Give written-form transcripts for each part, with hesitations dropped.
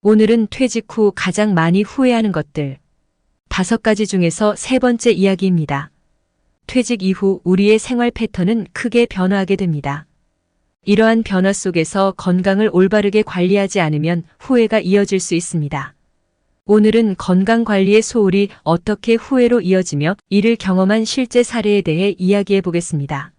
오늘은 퇴직 후 가장 많이 후회하는 것들 5가지 중에서 3번째 이야기입니다. 퇴직 이후 우리의 생활 패턴은 크게 변화하게 됩니다. 이러한 변화 속에서 건강을 올바르게 관리하지 않으면 후회가 이어질 수 있습니다. 오늘은 건강 관리의 소홀이 어떻게 후회로 이어지며 이를 경험한 실제 사례에 대해 이야기해 보겠습니다.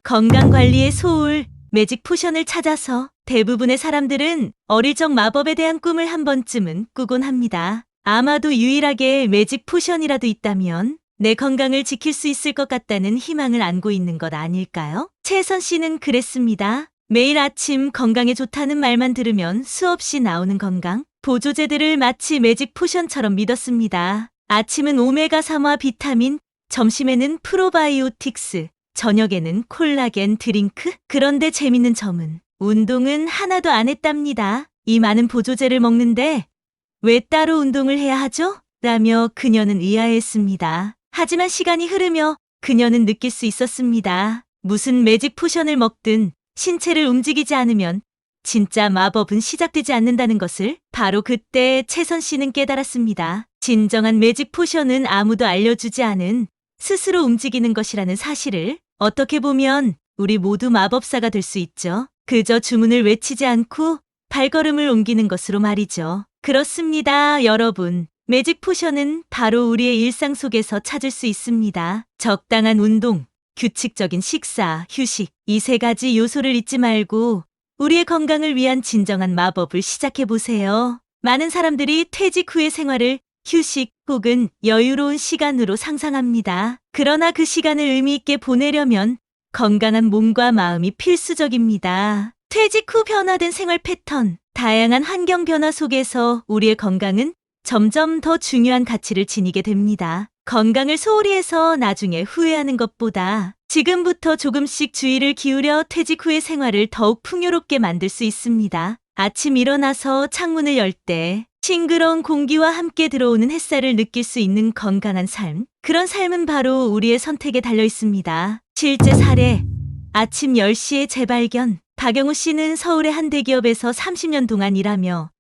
건강관리의 소울, 매직 포션을 찾아서 대부분의 사람들은 어릴 적 마법에 대한 꿈을 한 번쯤은 꾸곤 합니다. 아마도 유일하게 매직 포션이라도 있다면 내 건강을 지킬 수 있을 것 같다는 희망을 안고 있는 것 아닐까요? 채선 씨는 그랬습니다. 매일 아침 건강에 좋다는 말만 들으면 수없이 나오는 건강, 보조제들을 마치 매직 포션처럼 믿었습니다. 아침은 오메가3와 비타민, 점심에는 프로바이오틱스, 저녁에는 콜라겐 드링크? 그런데 재밌는 점은 운동은 하나도 안 했답니다. 이 많은 보조제를 먹는데 왜 따로 운동을 해야 하죠? 라며 그녀는 의아해했습니다. 하지만 시간이 흐르며 그녀는 느낄 수 있었습니다. 무슨 매직 포션을 먹든 신체를 움직이지 않으면 진짜 마법은 시작되지 않는다는 것을 바로 그때 채선 씨는 깨달았습니다. 진정한 매직 포션은 아무도 알려주지 않은 스스로 움직이는 것이라는 사실을 어떻게 보면 우리 모두 마법사가 될 수 있죠. 그저 주문을 외치지 않고 발걸음을 옮기는 것으로 말이죠. 그렇습니다, 여러분. 매직 포션은 바로 우리의 일상 속에서 찾을 수 있습니다. 적당한 운동, 규칙적인 식사, 휴식, 이 3가지 요소를 잊지 말고 우리의 건강을 위한 진정한 마법을 시작해보세요. 많은 사람들이 퇴직 후의 생활을 휴식 혹은 여유로운 시간으로 상상합니다. 그러나 그 시간을 의미 있게 보내려면 건강한 몸과 마음이 필수적입니다. 퇴직 후 변화된 생활 패턴, 다양한 환경 변화 속에서 우리의 건강은 점점 더 중요한 가치를 지니게 됩니다. 건강을 소홀히 해서 나중에 후회하는 것보다 지금부터 조금씩 주의를 기울여 퇴직 후의 생활을 더욱 풍요롭게 만들 수 있습니다. 아침 일어나서 창문을 열 때 싱그러운 공기와 함께 들어오는 햇살을 느낄 수 있는 건강한 삶. 그런 삶은 바로 우리의 선택에 달려 있습니다. 실제 사례, 아침 10시의 재발견. 박영우 씨는 서울의 한 대기업에서 30년 동안 일하며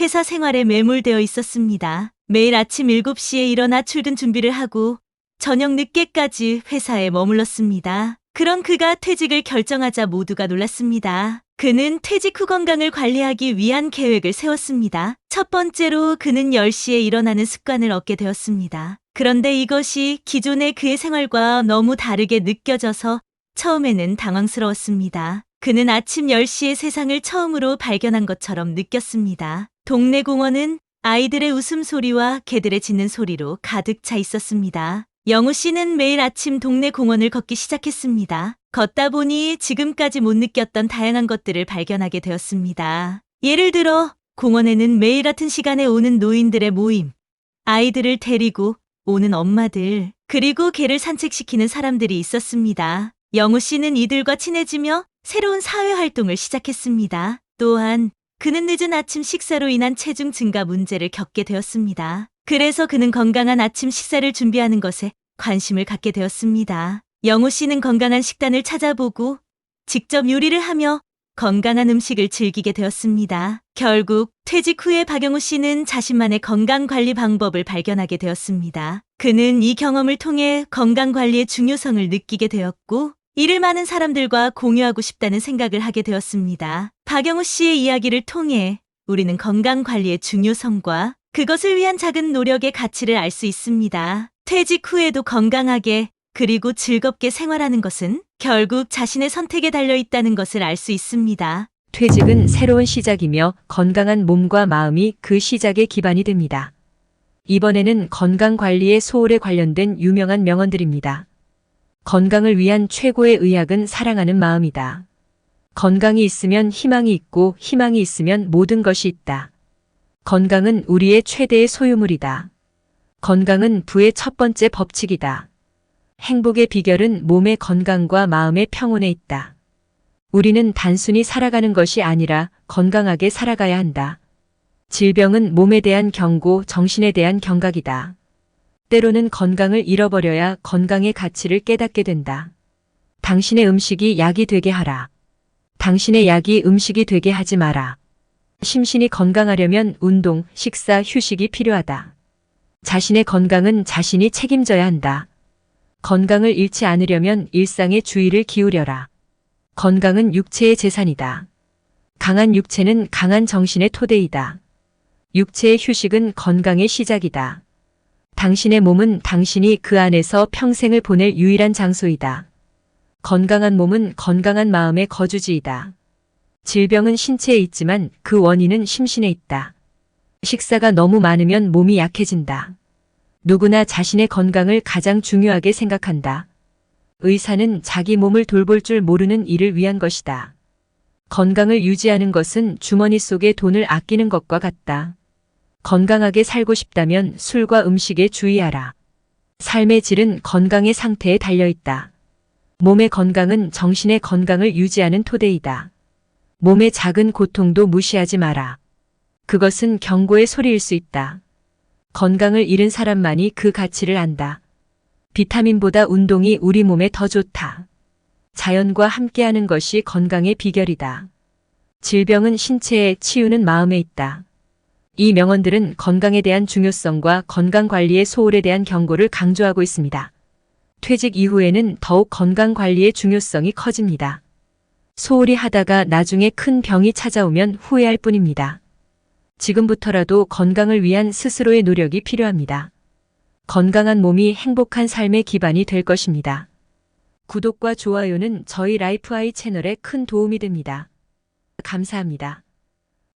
회사 생활에 매몰되어 있었습니다. 매일 아침 7시에 일어나 출근 준비를 하고 저녁 늦게까지 회사에 머물렀습니다. 그런 그가 퇴직을 결정하자 모두가 놀랐습니다. 그는 퇴직 후 건강을 관리하기 위한 계획을 세웠습니다. 첫 번째로 그는 10시에 일어나는 습관을 얻게 되었습니다. 그런데 이것이 기존의 그의 생활과 너무 다르게 느껴져서 처음에는 당황스러웠습니다. 그는 아침 10시에 세상을 처음으로 발견한 것처럼 느꼈습니다. 동네 공원은 아이들의 웃음소리와 개들의 짖는 소리로 가득 차 있었습니다. 영우 씨는 매일 아침 동네 공원을 걷기 시작했습니다. 걷다 보니 지금까지 못 느꼈던 다양한 것들을 발견하게 되었습니다. 예를 들어 공원에는 매일 같은 시간에 오는 노인들의 모임, 아이들을 데리고 오는 엄마들, 그리고 개를 산책시키는 사람들이 있었습니다. 영우 씨는 이들과 친해지며 새로운 사회활동을 시작했습니다. 또한 그는 늦은 아침 식사로 인한 체중 증가 문제를 겪게 되었습니다. 그래서 그는 건강한 아침 식사를 준비하는 것에 관심을 갖게 되었습니다. 영우 씨는 건강한 식단을 찾아보고 직접 요리를 하며 건강한 음식을 즐기게 되었습니다. 결국 퇴직 후에 박영우 씨는 자신만의 건강관리 방법을 발견하게 되었습니다. 그는 이 경험을 통해 건강관리의 중요성을 느끼게 되었고 이를 많은 사람들과 공유하고 싶다는 생각을 하게 되었습니다. 박영우 씨의 이야기를 통해 우리는 건강관리의 중요성과 그것을 위한 작은 노력의 가치를 알 수 있습니다. 퇴직 후에도 건강하게 그리고 즐겁게 생활하는 것은 결국 자신의 선택에 달려 있다는 것을 알 수 있습니다. 퇴직은 새로운 시작이며 건강한 몸과 마음이 그 시작의 기반이 됩니다. 이번에는 건강 관리의 소홀에 관련된 유명한 명언들입니다. 건강을 위한 최고의 의학은 사랑하는 마음이다. 건강이 있으면 희망이 있고 희망이 있으면 모든 것이 있다. 건강은 우리의 최대의 소유물이다. 건강은 부의 첫 번째 법칙이다. 행복의 비결은 몸의 건강과 마음의 평온에 있다. 우리는 단순히 살아가는 것이 아니라 건강하게 살아가야 한다. 질병은 몸에 대한 경고, 정신에 대한 경각이다. 때로는 건강을 잃어버려야 건강의 가치를 깨닫게 된다. 당신의 음식이 약이 되게 하라. 당신의 약이 음식이 되게 하지 마라. 심신이 건강하려면 운동, 식사, 휴식이 필요하다. 자신의 건강은 자신이 책임져야 한다. 건강을 잃지 않으려면 일상에 주의를 기울여라. 건강은 육체의 재산이다. 강한 육체는 강한 정신의 토대이다. 육체의 휴식은 건강의 시작이다. 당신의 몸은 당신이 그 안에서 평생을 보낼 유일한 장소이다. 건강한 몸은 건강한 마음의 거주지이다. 질병은 신체에 있지만 그 원인은 심신에 있다. 식사가 너무 많으면 몸이 약해진다. 누구나 자신의 건강을 가장 중요하게 생각한다. 의사는 자기 몸을 돌볼 줄 모르는 이를 위한 것이다. 건강을 유지하는 것은 주머니 속에 돈을 아끼는 것과 같다. 건강하게 살고 싶다면 술과 음식에 주의하라. 삶의 질은 건강의 상태에 달려있다. 몸의 건강은 정신의 건강을 유지하는 토대이다. 몸의 작은 고통도 무시하지 마라. 그것은 경고의 소리일 수 있다. 건강을 잃은 사람만이 그 가치를 안다. 비타민보다 운동이 우리 몸에 더 좋다. 자연과 함께하는 것이 건강의 비결이다. 질병은 신체에, 치유는 마음에 있다. 이 명언들은 건강에 대한 중요성과 건강관리의 소홀에 대한 경고를 강조하고 있습니다. 퇴직 이후에는 더욱 건강관리의 중요성이 커집니다. 소홀히 하다가 나중에 큰 병이 찾아오면 후회할 뿐입니다. 지금부터라도 건강을 위한 스스로의 노력이 필요합니다. 건강한 몸이 행복한 삶의 기반이 될 것입니다. 구독과 좋아요는 저희 라이프아이 채널에 큰 도움이 됩니다. 감사합니다.